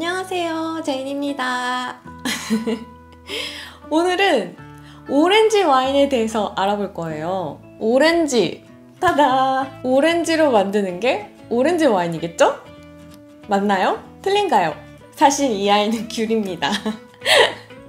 안녕하세요, 제인입니다. 오늘은 오렌지 와인에 대해서 알아볼 거예요. 오렌지, 타다! 오렌지로 만드는 게 오렌지 와인이겠죠? 맞나요? 틀린가요? 사실 이 아이는 귤입니다.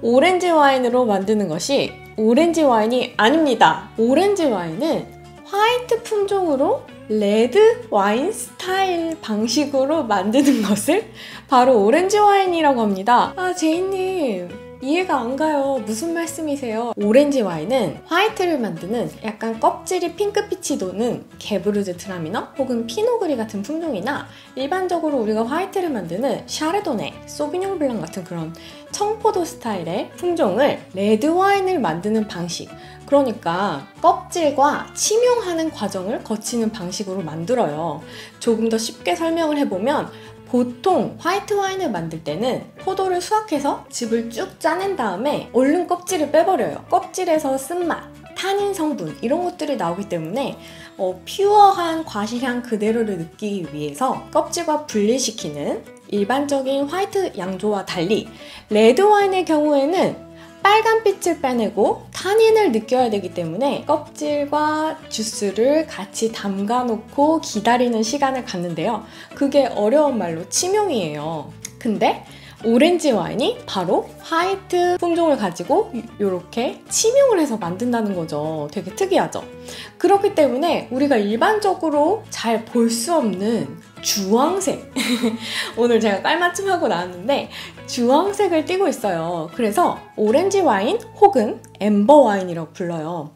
오렌지 와인으로 만드는 것이 오렌지 와인이 아닙니다. 오렌지 와인은 화이트 품종으로 레드 와인 스타일 방식으로 만드는 것을 바로 오렌지 와인이라고 합니다. 제이님, 이해가 안 가요. 무슨 말씀이세요? 오렌지 와인은 화이트를 만드는 약간 껍질이 핑크빛이 도는 게브르즈 트라미너 혹은 피노그리 같은 품종이나 일반적으로 우리가 화이트를 만드는 샤르도네, 소비뇽 블랑 같은 그런 청포도 스타일의 품종을 레드 와인을 만드는 방식, 그러니까 껍질과 침용하는 과정을 거치는 방식으로 만들어요. 조금 더 쉽게 설명을 해보면 보통 화이트 와인을 만들 때는 포도를 수확해서 즙을 쭉 짜낸 다음에 얼른 껍질을 빼버려요. 껍질에서 쓴맛, 타닌 성분 이런 것들이 나오기 때문에 퓨어한 과실향 그대로를 느끼기 위해서 껍질과 분리시키는 일반적인 화이트 양조와 달리 레드 와인의 경우에는 빨간빛을 빼내고 타닌을 느껴야 되기 때문에 껍질과 주스를 같이 담가 놓고 기다리는 시간을 갖는데요. 그게 어려운 말로 침용이에요. 근데 오렌지 와인이 바로 화이트 품종을 가지고 이렇게 침용을 해서 만든다는 거죠. 되게 특이하죠? 그렇기 때문에 우리가 일반적으로 잘 볼 수 없는 주황색 오늘 제가 깔맞춤 하고 나왔는데 주황색을 띠고 있어요. 그래서 오렌지 와인 혹은 앰버 와인이라고 불러요.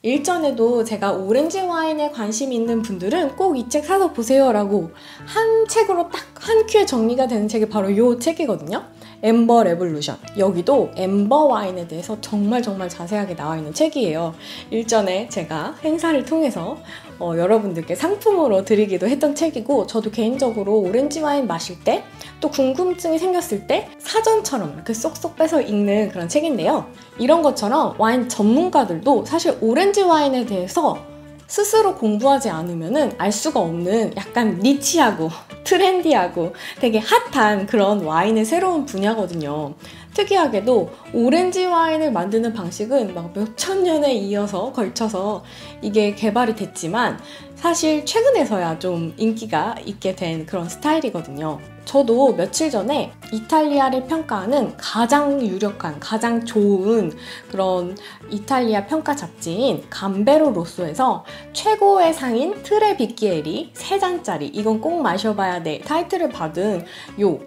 일전에도 제가 오렌지 와인에 관심 있는 분들은 꼭 이 책 사서 보세요 라고 한 책으로 딱 한 큐에 정리가 되는 책이 바로 이 책이거든요. 앰버 레볼루션. 여기도 앰버 와인에 대해서 정말 자세하게 나와 있는 책이에요. 일전에 제가 행사를 통해서 여러분들께 상품으로 드리기도 했던 책이고, 저도 개인적으로 오렌지 와인 마실 때 또 궁금증이 생겼을 때 사전처럼 이렇게 쏙쏙 빼서 읽는 그런 책인데요. 이런 것처럼 와인 전문가들도 사실 오렌지 와인에 대해서 스스로 공부하지 않으면 알 수가 없는 약간 니치하고 트렌디하고 되게 핫한 그런 와인의 새로운 분야거든요. 특이하게도 오렌지 와인을 만드는 방식은 막 몇천 년에 이어서 걸쳐서 이게 개발이 됐지만 사실 최근에서야 좀 인기가 있게 된 그런 스타일이거든요. 저도 며칠 전에 이탈리아를 평가하는 가장 유력한, 가장 좋은 그런 이탈리아 평가 잡지인 감베로 로쏘에서 최고의 상인 트레 비끼에리 3잔짜리 이건 꼭 마셔봐야 돼 타이틀을 받은 요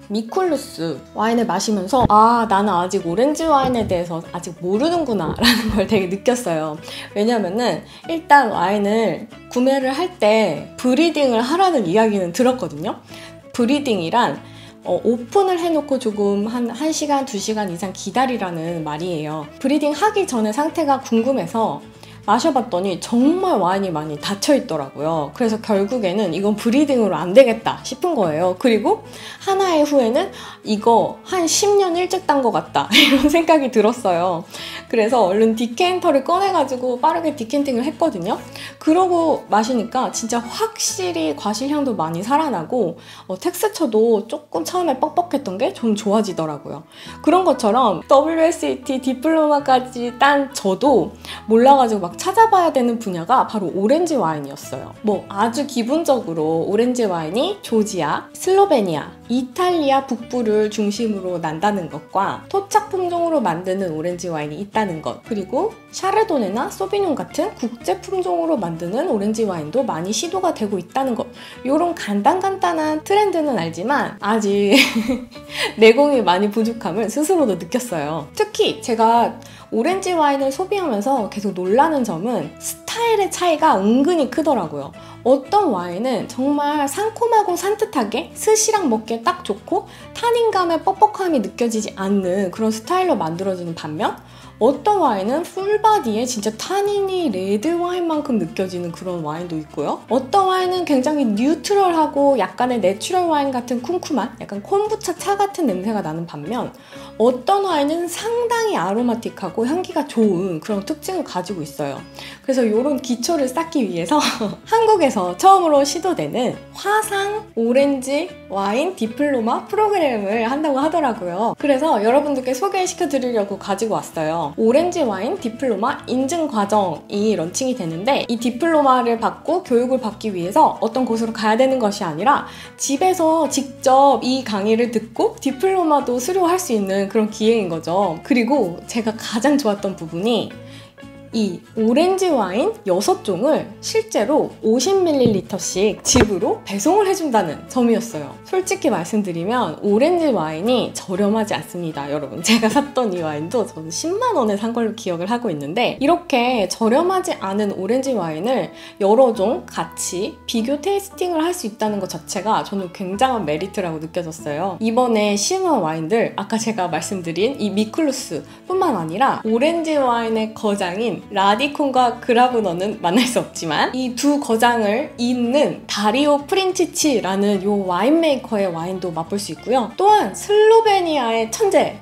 미쿨루스 와인을 마시면서 나는 아직 오렌지 와인에 대해서 아직 모르는구나 라는 걸 되게 느꼈어요. 왜냐면은 일단 와인을 구매를 할 때 브리딩을 하라는 이야기는 들었거든요. 브리딩이란 오픈을 해놓고 조금 한 1시간, 2시간 이상 기다리라는 말이에요. 브리딩 하기 전에 상태가 궁금해서 마셔봤더니 정말 와인이 많이 닫혀있더라고요. 그래서 결국에는 이건 브리딩으로 안 되겠다 싶은 거예요. 그리고 하나의 후에는 이거 한 10년 일찍 딴 것 같다 이런 생각이 들었어요. 그래서 얼른 디켄터를 꺼내가지고 빠르게 디켄팅을 했거든요. 그러고 마시니까 진짜 확실히 과실향도 많이 살아나고 텍스처도 조금 처음에 뻑뻑했던 게 좀 좋아지더라고요. 그런 것처럼 WSET 디플로마까지 딴 저도 몰라가지고 막 찾아봐야 되는 분야가 바로 오렌지 와인이었어요. 아주 기본적으로 오렌지 와인이 조지아, 슬로베니아, 이탈리아 북부를 중심으로 난다는 것과 토착 품종으로 만드는 오렌지 와인이 있다는 것, 그리고 샤르도네나 소비뇽 같은 국제 품종으로 만드는 오렌지 와인도 많이 시도가 되고 있다는 것, 이런 간단한 트렌드는 알지만 아직 내공이 많이 부족함을 스스로도 느꼈어요. 특히 제가 오렌지 와인을 소비하면서 계속 놀라는 점은 스타일의 차이가 은근히 크더라고요. 어떤 와인은 정말 상콤하고 산뜻하게 스시랑 먹기에 딱 좋고 타닌감의 뻑뻑함이 느껴지지 않는 그런 스타일로 만들어지는 반면 어떤 와인은 풀바디에 진짜 타닌이 레드 와인만큼 느껴지는 그런 와인도 있고요. 어떤 와인은 굉장히 뉴트럴하고 약간의 내추럴 와인 같은 쿰쿰한 약간 콤부차 차 같은 냄새가 나는 반면 어떤 와인은 상당히 아로마틱하고 향기가 좋은 그런 특징을 가지고 있어요. 그래서 이런 기초를 쌓기 위해서 한국에서 처음으로 시도되는 화상 오렌지 와인 디플로마 프로그램을 한다고 하더라고요. 그래서 여러분들께 소개시켜 드리려고 가지고 왔어요. 오렌지 와인 디플로마 인증 과정이 런칭이 되는데 이 디플로마를 받고 교육을 받기 위해서 어떤 곳으로 가야 되는 것이 아니라 집에서 직접 이 강의를 듣고 디플로마도 수료할 수 있는 그런 기회인 거죠. 그리고 제가 가장 좋았던 부분이 이 오렌지 와인 6종을 실제로 50ml씩 집으로 배송을 해준다는 점이었어요. 솔직히 말씀드리면 오렌지 와인이 저렴하지 않습니다, 여러분. 제가 샀던 이 와인도 저는 10만 원에 산 걸로 기억을 하고 있는데 이렇게 저렴하지 않은 오렌지 와인을 여러 종 같이 비교 테이스팅을 할 수 있다는 것 자체가 저는 굉장한 메리트라고 느껴졌어요. 이번에 시음한 와인들, 아까 제가 말씀드린 이 미클루스 뿐만 아니라 오렌지 와인의 거장인 라디콘과 그라브너는 만날 수 없지만 이 두 거장을 잇는 다리오 프린치치라는 이 와인메이커의 와인도 맛볼 수 있고요. 또한 슬로베니아의 천재,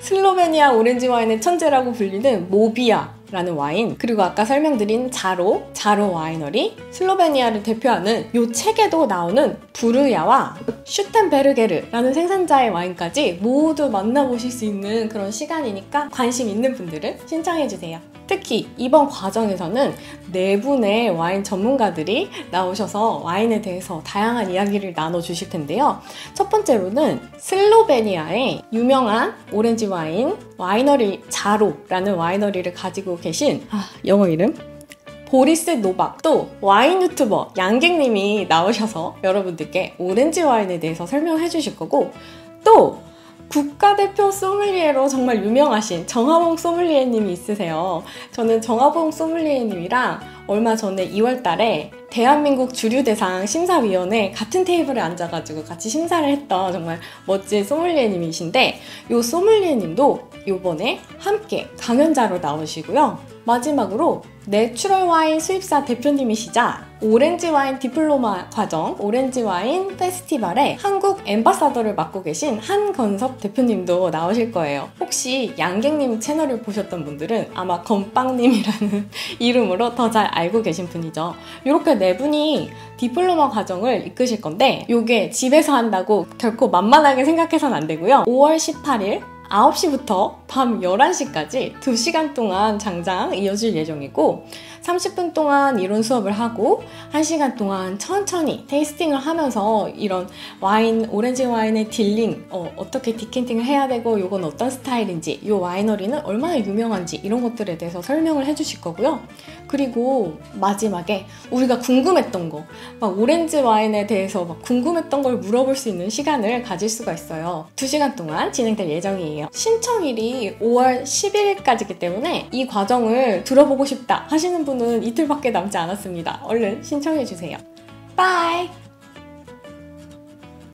슬로베니아 오렌지 와인의 천재라고 불리는 모비아 라는 와인, 그리고 아까 설명드린 자로 와이너리, 슬로베니아를 대표하는 이 책에도 나오는 부르야와 슈텐베르게르라는 생산자의 와인까지 모두 만나보실 수 있는 그런 시간이니까 관심 있는 분들은 신청해주세요. 특히 이번 과정에서는 4분의 와인 전문가들이 나오셔서 와인에 대해서 다양한 이야기를 나눠주실 텐데요. 첫 번째로는 슬로베니아의 유명한 오렌지 와인 와이너리 자로라는 와이너리를 가지고 계신 영어 이름 보리스 노박, 또 와인 유튜버 양갱님이 나오셔서 여러분들께 오렌지 와인에 대해서 설명해 주실 거고, 또 국가대표 소믈리에로 정말 유명하신 정하봉 소믈리에님이 있으세요. 저는 정하봉 소믈리에님이랑 얼마 전에 2월 달에 대한민국 주류대상 심사위원회 같은 테이블에 앉아가지고 같이 심사를 했던 정말 멋진 소믈리에님이신데, 이 소믈리에님도 이번에 함께 강연자로 나오시고요. 마지막으로 내추럴 와인 수입사 대표님이시자 오렌지 와인 디플로마 과정, 오렌지 와인 페스티벌에 한국 앰바사더를 맡고 계신 한건섭 대표님도 나오실 거예요. 혹시 양갱님 채널을 보셨던 분들은 아마 건빵님이라는 이름으로 더 잘 알고 계신 분이죠. 이렇게 4분이 디플로마 과정을 이끄실 건데 이게 집에서 한다고 결코 만만하게 생각해서는 안 되고요. 5월 18일 9시부터 밤 11시까지 2시간 동안 장장 이어질 예정이고, 30분 동안 이론 수업을 하고 1시간 동안 천천히 테이스팅을 하면서 이런 와인, 오렌지 와인의 딜링, 어떻게 디켄팅을 해야 되고 이건 어떤 스타일인지, 이 와이너리는 얼마나 유명한지 이런 것들에 대해서 설명을 해주실 거고요. 그리고 마지막에 우리가 궁금했던 거, 막 오렌지 와인에 대해서 막 궁금했던 걸 물어볼 수 있는 시간을 가질 수가 있어요. 2시간 동안 진행될 예정이에요. 신청일이 5월 11일까지이기 때문에 이 과정을 들어보고 싶다 하시는 분은 이틀밖에 남지 않았습니다. 얼른 신청해주세요. 빠이!